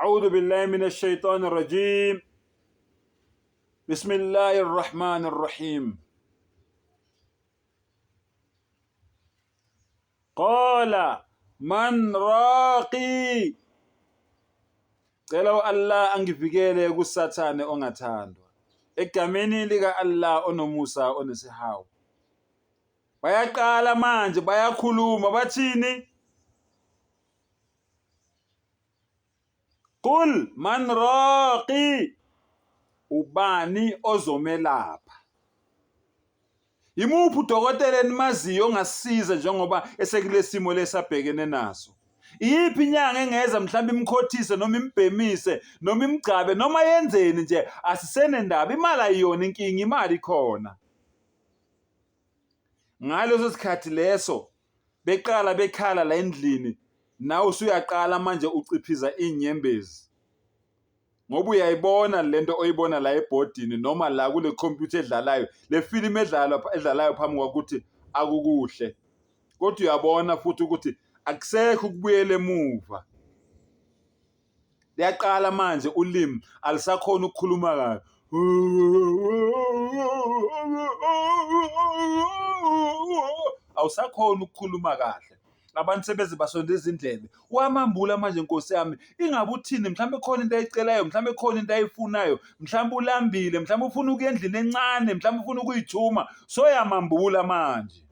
أعوذ بالله من الشيطان الرجيم بسم الله الرحمن الرحيم قال من راقي cela Allah angivikele kusathane ongathandwa egameni lika Allah onomusa onesihawu. Bayaqala manje bayakhuluma bathini? Qul man raqi, ubani ozomelapha? Imuphi udokotela enimaziyo ongasiza njengoba esekulesimo lesabhekene naso? Iyiphi inyanga engeza mhlawumbe imkhothise noma imbhemise noma imgcabe noma yenzeni nje asisene ndaba, imali ayiyona inkinga, imali ikhona. Ngaleso sikhathi leso beqala bekhala la endlini, nawe usuyaqala manje uciphiza inyembezi ngoba uyayibona lento oyibona la ebhodini noma la kule computer edlalayo, le film edlalayo phambi kwakuthi akukuhle, kodwa uyabona futhi ukuthi akusekho ukubuyela emuva. Liyaqala manje ulimi alisakhona ukukhuluma kahle, awusakhona ukukhuluma kahle. Abantu sebeze basondeza indlebe, wamambula manje Nkosi yami, ingabe uthini? Mhlawumbe khona into ayicelayo, mhlawumbe khona into ayifunayo, mhlawumbe ulambile, mhlawumbe ufuna ukuya endlini encane, mhlawumbe ufuna ukuyithuma, soyamambula manje.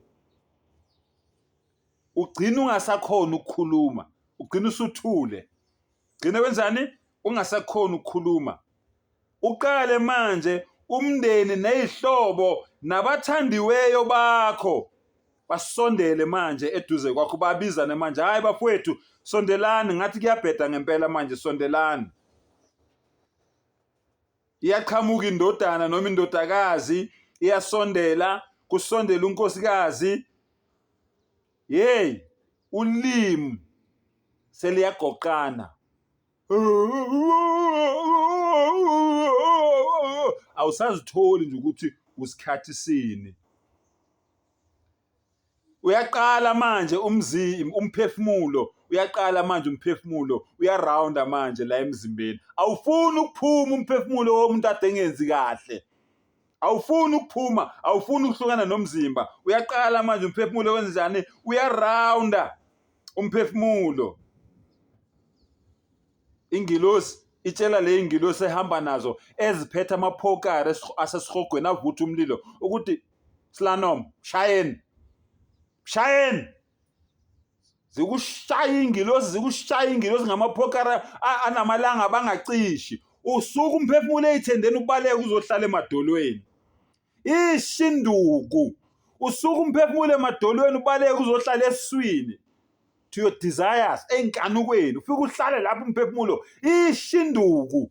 Ugcina ungasakhona ukukhuluma, ugcina usuthule, ugcina wenzani? Ungasakhona ukukhuluma. Uqale manje umndeni nezihlobo nabathandiweyo bakho basondele manje eduze kwakho, babizane manje, hayi bafowethu sondelani, ngathi kuyabheda ngempela manje, sondelani. Iyaqhamuka indodana noma indodakazi iyasondela, kusondela unkosikazi. Hey, ulimi seliyagoqana, awusazitholi nje ukuthi usikhathi sini. Uyaqala manje umphefumulo, uyaqala manje umphefumulo uyarounda manje la emzimbeni. Awufuni ukuphuma umphefumulo womuntu ade engenzi kahle, awufuni ukuphuma, awufuni ukuhlukana nomzimba. Uyaqala manje umphefumulo wenzani? Uyarounda umphefumulo. Ingilosi itshela le ingilosi ehamba nazo eziphethe amaphokari asesihogweni avutha umlilo ukuthi Slanom, shayeni, shayeni. Zikushaya ingilosi ngamaphokari anamalanga abangacishi. Usuku umphefumulo eyithendeni ukubaleka uzohlala emadolweni. Ishinduku, usuku umphefumulo emadolweni ubaleka uzohlala esiswini, to your desires, enkanukweni, ufike uhlale lapho umphefumulo. Ishinduku,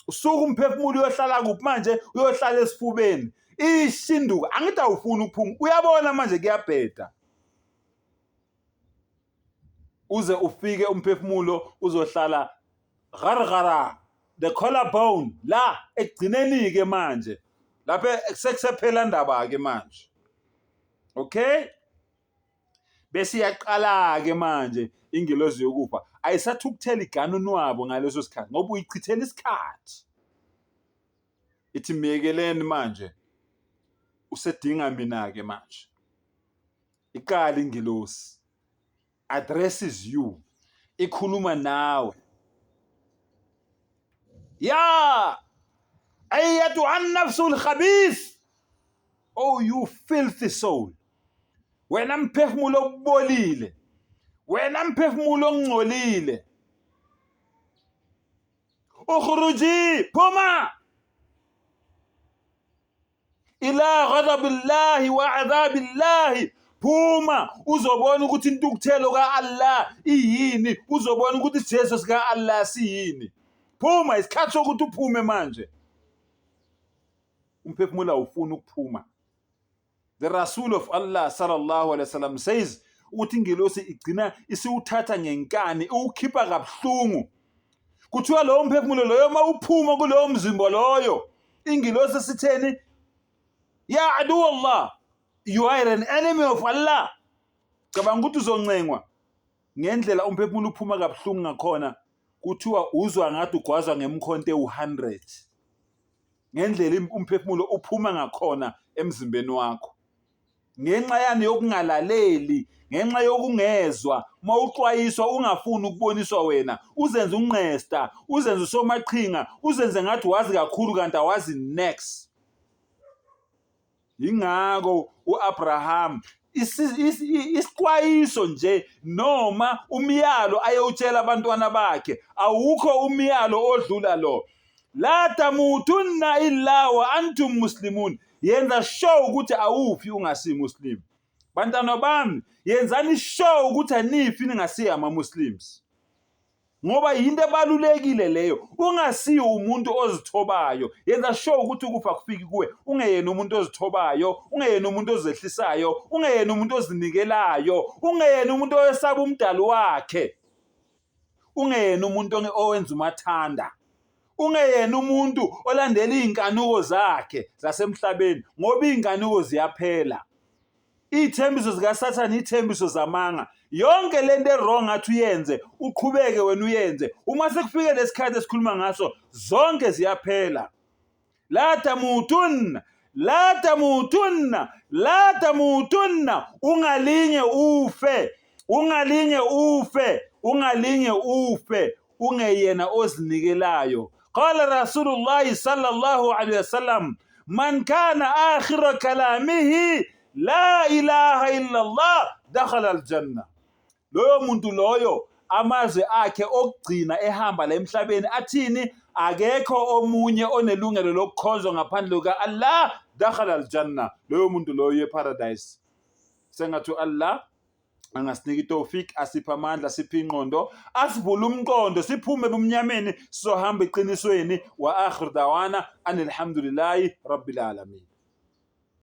usuku umphefumulo uyohlala kuphi manje? Uyohlala esifubeni. Ishinduku, angithi awufuni ukuphuma, uyabona manje kuyabheda, uze ufike umphefumulo uzohlala gargara, the collarbone, la ekugcineni ke manje lapha sekusephela ndaba ke manje. Okay, bese iyaqala ke manje ingilozi yokufa, ayisathi ukuthela iganu wabo ngaleso sikhathi ngoba uyichithela isikhathi. Ithi miyekeleni manje, usedinga mina ke manje. Iqala ingilosi, addresses you, ikhuluma nawe. Ya ayyatuha an-nafsul khabith, oh you filthy soul, wena mphefumulo obolile, wena mphefumulo ongcolile, ukhruji, phuma ila ghadabillahi wa adhabillahi, phuma uzobona ukuthi intukuthelo ka-Allah iyini, uzobona ukuthi isijezo sika-Allah siyini. Phuma, isikhathi sokuthi uphume manje. Umphefumulo awufuni ukuphuma. The Rasul of Allah sallallahu alaihi wasallam says ukuthi ingilosi igcina isiwuthatha ngenkani, ukhipha kabuhlungu. Kuthiwa lowo mphefumulo loyo mawuphuma kulowo mzimba loyo, ingilosi sitheni? Ya adu Allah, you are an enemy of Allah. Cabanga ukuthi uzoncengwa ngendlela umphefumulo uphuma kabuhlungu ngakhona. kuthiwa uzwa ngathi ugwazwa ngemkhonto ewu-100 ngendlela umphefumulo uphuma ngakhona emzimbeni wakho, ngenxa yani yokungalaleli, ngenxa yokungezwa. Uma uxwayiswa ungafuni ukuboniswa wena, uzenze unqesta, uzenze usomaqhinga, uzenze ngathi wazi kakhulu kanti awazi next. Yingako u-Abraham isixwayiso nje noma umyalo ayewutshela abantwana bakhe, awukho umyalo odlula lo. La tamutunna illa wa antum muslimun. Yenza sure ukuthi awufi ungasi muslim. Bantwana bami, yenzani sure ukuthi anifi ningasiya ama-Muslims. Ngoba yinto ebalulekile leyo. Ungasiyo umuntu ozithobayo. Yenza sure ukuthi ukufa kufiki kuwe. Ungeyena umuntu ozithobayo, ungeyena umuntu ozehlisayo, ungeyena umuntu ozinikelayo, ungeyena umuntu oyesaba umdali wakhe, ungeyena umuntu owenza umathanda, ungeyena umuntu olandela izinkanuko zakhe zasemhlabeni, ngoba izinkanuko ziyaphela. Ithembiso zikaSathane, ithembiso zamanga. Yonke lento errong athi uyenze, uqhubeke wena uyenze. Uma sekufike lesikhathi esikhuluma ngaso, zonke ziyaphela. La tamutunna, la tamutunna, la tamutunna. Ungalinge ufe, ungalinge ufe, ungalinge ufe, ungeyena ozinikelayo. Qala Rasulullah sallallahu alayhi wasallam, man kana akhira kalamihi la ilaha illallah dakhala aljanna. Loyo muntu loyo amazwi akhe okugcina ehamba la emhlabeni athini? Akekho omunye onelungelo lokukhonzwa ngaphandle kuka Allah, dakhala aljanna. Loyo muntu loyo eparadise. Sengathi Allah angasinika itawfik, asipha amandla, asipha ingqondo, asivule umqondo, siphume ebumnyameni sizohamba eqinisweni. Wa akhir dawana anilhamdulillahi rabbil alamin.